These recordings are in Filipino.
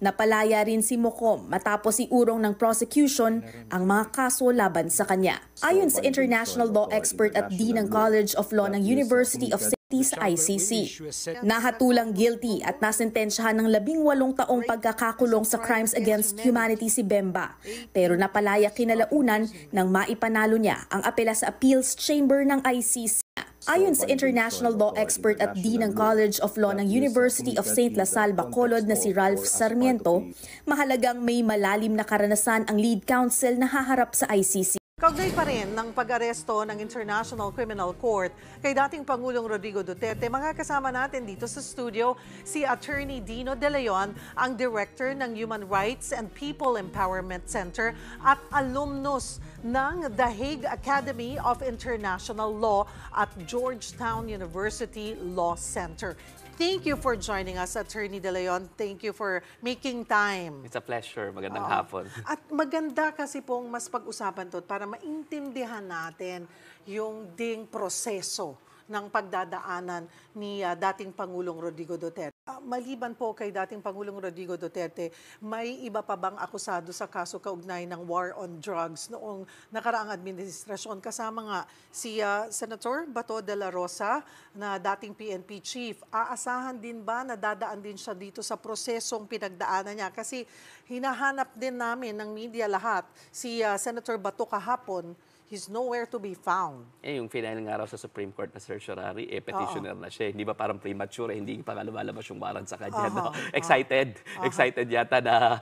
Napalaya rin si Mocom matapos iurong ng prosecution ang mga kaso laban sa kanya. Ayon sa international law expert at Dean ng College of Law ng University of City sa ICC, nahatulang guilty at nasentensyahan ng 18 taong pagkakakulong sa crimes against humanity si Bemba, pero napalaya kinalaunan nang maipanalo niya ang apela sa appeals chamber ng ICC. Ayon sa international law expert at Dean ng College of Law ng University of St. La Salle Bacolod na si Ralph Sarmiento, mahalagang may malalim na karanasan ang lead counsel na haharap sa ICC. Kaugnay pa rin ng pag-aresto ng International Criminal Court kay dating Pangulong Rodrigo Duterte, mga kasama natin dito sa studio si Attorney Dino De Leon, ang Director ng Human Rights and People Empowerment Center at alumnus ng The Hague Academy of International Law at Georgetown University Law Center. Thank you for joining us, Attorney De Leon. Thank you for making time. It's a pleasure. Magandang hapon. At maganda kasi pong mas pag-usapan to para maintindihan natin yung ding proseso ng pagdadaanan ni dating Pangulong Rodrigo Duterte. Maliban po kay dating Pangulong Rodrigo Duterte, may iba pa bang akusado sa kaso kaugnay ng war on drugs noong nakaraang administrasyon? Kasama nga si Senator Bato de la Rosa na dating PNP chief. Aasahan din ba na dadaan din siya dito sa prosesong pinagdaanan niya? Kasi hinahanap din namin ng media lahat si Senator Bato kahapon. He's nowhere to be found. Yung final nga raw sa Supreme Court na certiorari, petitioner na siya. Hindi ba parang premature, hindi pa nga lumalabas yung warrant sa kanya. No? Excited. Excited yata na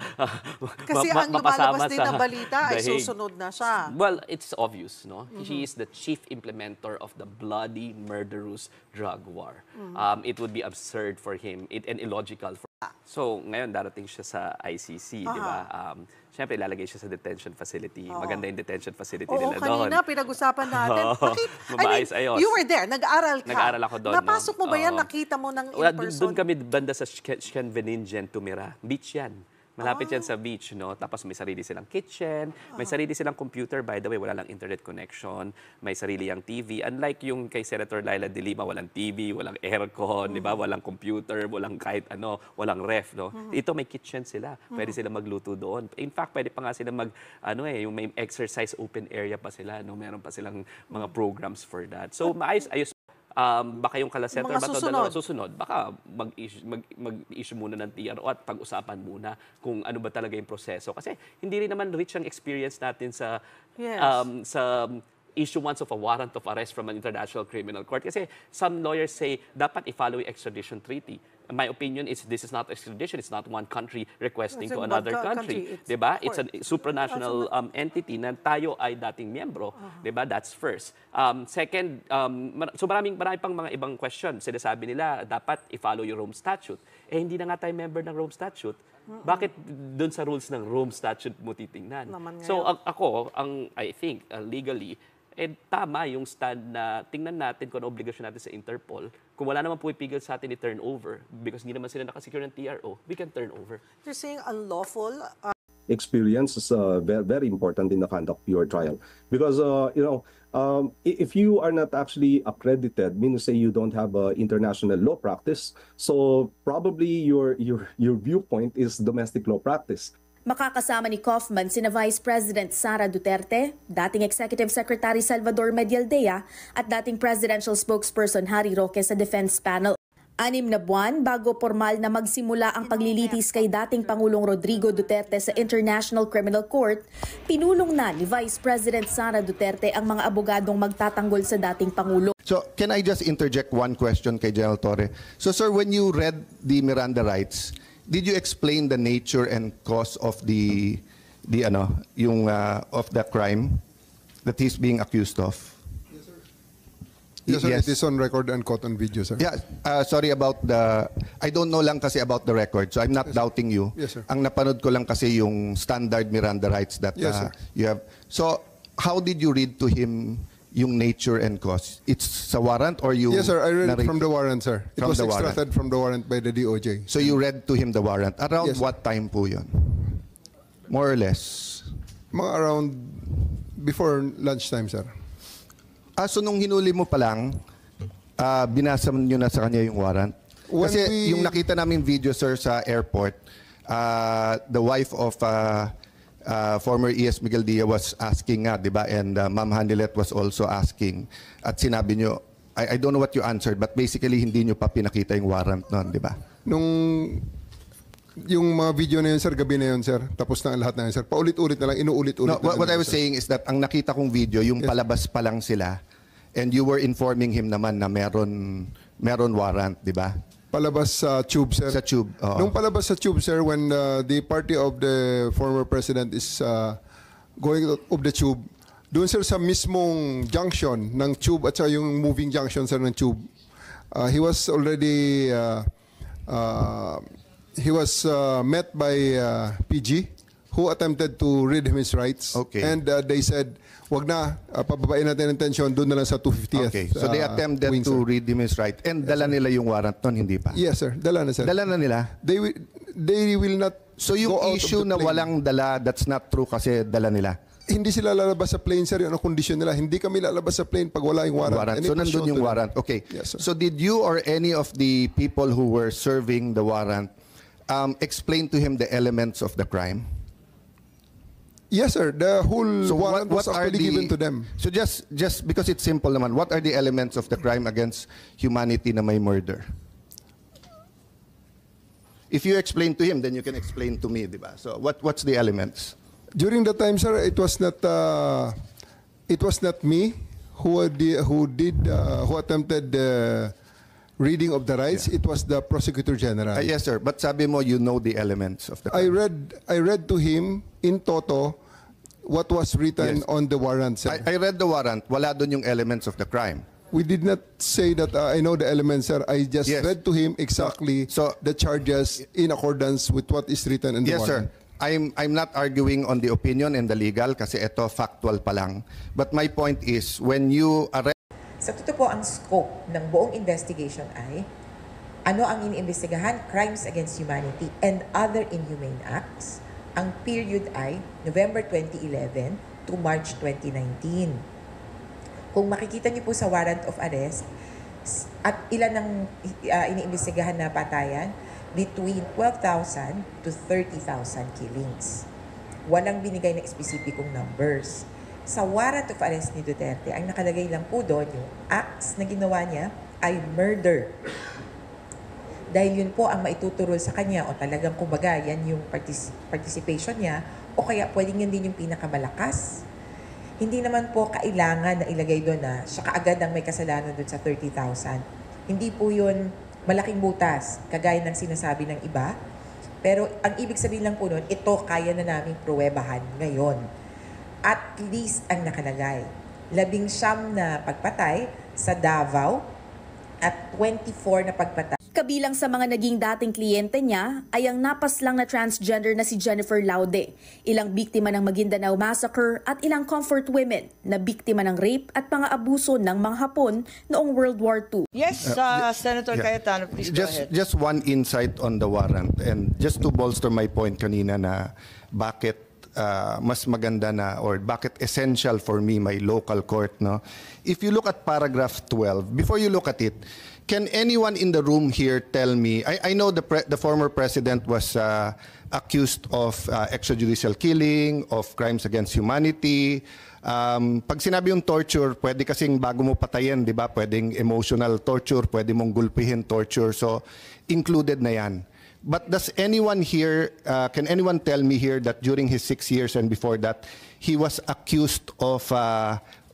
kasi ang lumalabas din na balita ay susunod na siya. Well, it's obvious. No? She is the chief implementer of the bloody, murderous drug war. It would be absurd for him and illogical for So, ngayon darating siya sa ICC, di ba? Siyempre, ilalagay siya sa detention facility. Maganda yung detention facility nila doon. Kanina, pinag-usapan natin. Ayos. You were there, nag-aaral ka. Nag-aaral ako doon. Napasok mo ba yan? Nakita mo ng in-person? Doon kami banda sa Scheveningen tumira. Beach yan. Malapit yan sa beach, no? Tapos may sarili silang kitchen, may sarili silang computer. By the way, wala lang internet connection, may sarili yang TV. Unlike yung kay Senator Laila de Lima, walang TV, walang aircon, di ba? Walang computer, walang kahit ano, walang ref, no? Ito may kitchen sila. Pwede sila magluto doon. In fact, pwede pa nga sila yung may exercise open area pa sila, no? Meron pa silang mga programs for that. So, maayos. Baka yung kala Senator Bato susunod, baka mag-issue muna ng TRO at pag-usapan muna kung ano ba talaga yung proseso. Kasi hindi rin naman rich ang experience natin sa issuance of a warrant of arrest from an international criminal court. Kasi some lawyers say dapat i-follow yung extradition treaty. My opinion is this is not extradition. It's not one country requesting to another country. Diba? It's a supranational entity na tayo ay dating miyembro. Diba? That's first. Second, so marami pang mga ibang question. Sinasabi nila dapat i-follow yung Rome Statute. Hindi na nga tayo member ng Rome Statute. Bakit dun sa rules ng Rome Statute mo titingnan? So I think legally, tama yung stand na tingnan natin kung ano obligasyon natin sa Interpol. Kung wala naman pumipigil sa atin i-turn over, because hindi naman sila nakasecure ng TRO, we can turn over. You're saying unlawful? Experience is very important in the conduct of your trial. Because, if you are not actually accredited, meaning say you don't have international law practice, so probably your viewpoint is domestic law practice. Makakasama ni Kaufman sina Vice President Sara Duterte, dating Executive Secretary Salvador Medialdea at dating Presidential Spokesperson Harry Roque sa defense panel. 6 na buwan bago formal na magsimula ang paglilitis kay dating Pangulong Rodrigo Duterte sa International Criminal Court, pinulong na ni Vice President Sara Duterte ang mga abogadong magtatanggol sa dating Pangulo. So, can I just interject one question kay General Torre? So, sir, when you read the Miranda rights, did you explain the nature and cause of the crime that he's being accused of? Yes, sir. It is on record and caught on video, sir. Yeah, sorry about I don't know lang kasi about the record, so I'm not doubting you. Yes, sir. Ang napanood ko lang kasi yung standard Miranda rights that you have. So, how did you read to him yung nature and cause? It's sa warrant or you... Yes, sir. I read from the warrant, sir. It was extracted from the warrant by the DOJ. So you read to him the warrant. Around what time po yun? More or less? Mga around before lunchtime, sir. So nung hinuli mo pa lang, binasa nyo na sa kanya yung warrant? Kasi yung nakita namin video, sir, sa airport, the wife of former ES Miguel Dia was asking nga, di ba? And Ma'am Hanilet was also asking. At sinabi nyo, I don't know what you answered, but basically hindi nyo pa pinakita yung warrant nun, di ba? Yung mga video na yun, sir, gabi na yun, sir. Tapos na ang lahat na yun, sir. Paulit-ulit na lang, inuulit-ulit No, what I was saying is that ang nakita kong video, yung palabas pa lang sila, and you were informing him naman na meron warrant, di ba? Palabas sa tube, sir. Sa tube, oo. Nung palabas sa tube, sir, when the party of the former president is going out of the tube, doon, sir, sa mismong junction ng tube at sa yung moving junction, sir, ng tube, he was already met by PG, who attempted to read him his rights. Okay. And they said, wag na, pababain natin ang tension, doon na lang sa 250th. Okay, so they attempted wing, to sir. read him his right. And dala nila yung warrant nun, hindi pa? Yes, sir. Dala na, sir. Dala na nila? They will not So yung go out of issue the na plane. walang dala, that's not true kasi dala nila? Hindi sila lalabas sa plane, sir. Yun ang condition nila. Hindi kami lalabas sa plane pag wala yung warrant. And So it was nandun shown yung to them. warrant. Okay. Yes, sir. So did you or any of the people who were serving the warrant explain to him the elements of the crime? Yes, sir. The whole So warrant was actually given to them. So just because it's simple naman, what are the elements of the crime against humanity na may murder? If you explain to him, then you can explain to me, di ba? So what's the elements? During the time, sir, it was not me who attempted the reading of the rights. It was the prosecutor general. Yes, sir. But sabi mo, you know the elements of the crime. I read to him in toto what was written Yes. on the warrant, sir. I read the warrant. Wala dun yung elements of the crime. We did not say that I know the elements, sir. I just Yes. read to him exactly So- the charges in accordance with what is written in the Yes, sir. warrant. I'm not arguing on the opinion and the legal kasi ito factual pa lang. But my point is, when you arrest Sa totoo po, ang scope ng buong investigation ay ano ang iniimbestigahan? Crimes against humanity and other inhumane acts. Ang period ay November 2011 to March 2019. Kung makikita niyo po sa warrant of arrest, at ilan ang iniimbestigahan na patayan? Between 12,000 to 30,000 killings. Walang binigay na espesipikong numbers. Sa warrant of arrest ni Duterte, ang nakalagay lang po doon, yung acts na ginawa niya ay murder. Dahil yun po ang maituturol sa kanya o talagang kumbaga yan yung participation niya o kaya pwedeng yan din yung pinakamalakas. Hindi naman po kailangan na ilagay doon na siya kaagad ang may kasalanan doon sa 30,000. Hindi po yun malaking butas, kagaya ng sinasabi ng iba. Pero ang ibig sabihin lang po nun, ito kaya na naming pruwebahan ngayon. At least ang nakalagay, 19 na pagpatay sa Davao at 24 na pagpatay. Kabilang sa mga naging dating kliyente niya ay ang napaslang na transgender na si Jennifer Laude, ilang biktima ng Maguindanao Massacre at ilang comfort women na biktima ng rape at mga abuso ng mga Hapon noong World War II. Yes, Senator Cayetano, please go ahead. Just one insight on the warrant and just to bolster my point kanina na bakit mas maganda na or bakit essential for me my local court, no? If you look at paragraph 12, before you look at it, can anyone in the room here tell me, I know the former president was accused of extrajudicial killing, of crimes against humanity. Pag sinabi yung torture, pwede kasing bago mo patayin, di ba? Pwedeng emotional torture, pwede mong gulpihin torture. So, included na yan. But does anyone here, can anyone tell me here that during his 6 years and before that, he was accused of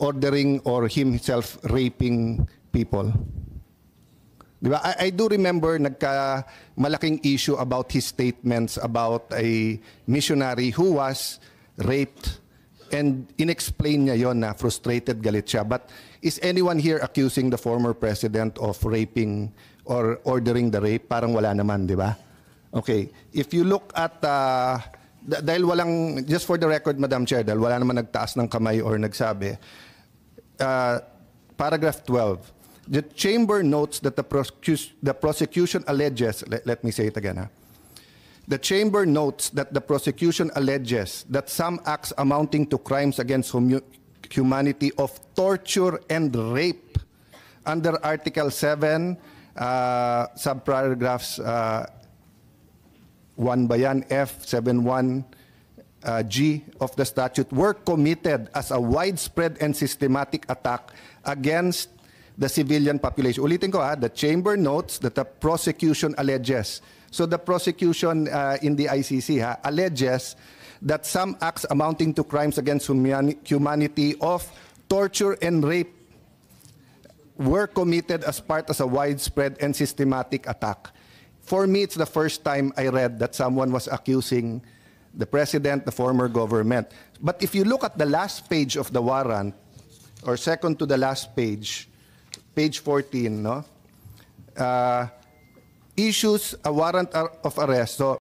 ordering or himself raping people? Diba? I do remember malaking issue about his statements about a missionary who was raped and inexplain niya yon na frustrated, galit siya. But is anyone here accusing the former president of raping or ordering the rape? Parang wala naman, di ba? Okay. If you look at, dahil walang, just for the record, Madam Chair, dahil wala naman nagtaas ng kamay or nagsabi, paragraph 12, the chamber notes that the prosecution alleges, let me say it again. The chamber notes that the prosecution alleges that some acts amounting to crimes against humanity of torture and rape under Article 7, subparagraphs 1 ba yan? F71 G of the statute were committed as a widespread and systematic attack against the civilian population. Ulitin ko the chamber notes that the prosecution alleges. So the prosecution in the ICC alleges that some acts amounting to crimes against humanity of torture and rape were committed as part of a widespread and systematic attack. For me, it's the first time I read that someone was accusing the president, the former government. But if you look at the last page of the warrant, or second to the last page, page 14, no? Issues a warrant of arrest. So